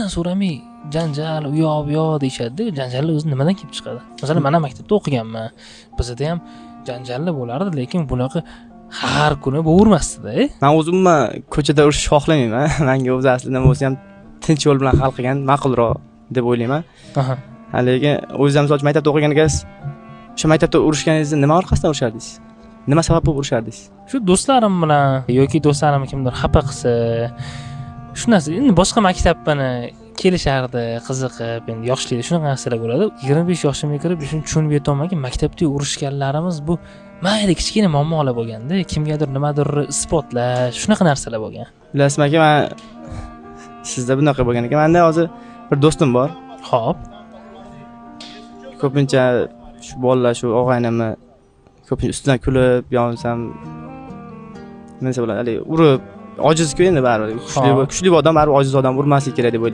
kimdan so'ramay janjal u yoq bu yoq deyishadi. Janjallar o'zi nimadan kelib chiqadi? Masalan, men ham maktabda o'qiganman. Bizda ham janjallar bo'lardi, lekin bunaqa har kuni bo'vermasdi-da. Men o'zimman ko'chada urush xohlamayman. Menga o'zi aslida nima bo'lsa ham tinch yo'l bilan hal qilgan ma'qulroq deb o'ylayman. Aha. Lekin o'zim misol uchun maktabda o'qiganingizda o'sha maktabda urushganingizda nima orqasidan urushardingiz? Nima sabab bo'lib urushardingiz? Shu do'stlarim bilan yoki do'stlarim kimdir xafa qilsa, shu narsa. Endi boshqa maktabdan kelishardi, qiziqib, endi yoshlikda shunaqa narsalar bo'ladi. 25 yoshimga kirib shuni tushunib yetolmagan, maktabda urushganlarimiz bu mayli kichkina muammolar bo'lganda, kimgadir nimadir isbotlash, shunaqa narsalar bo'lgan. Bilasizmi aka, men sizda bunaqa bo'lgan ekan. Menda hozir bir do'stim bor. Xo'p. Ko'pincha shu bolalar, shu og'aynimni ko'pincha ustidan kulib, yonsam nima bo'ladi, urib, ojiz-ku endi baribir. Kuchli odam baribir ojiz odam urmaslik kerak deb o'ylayman.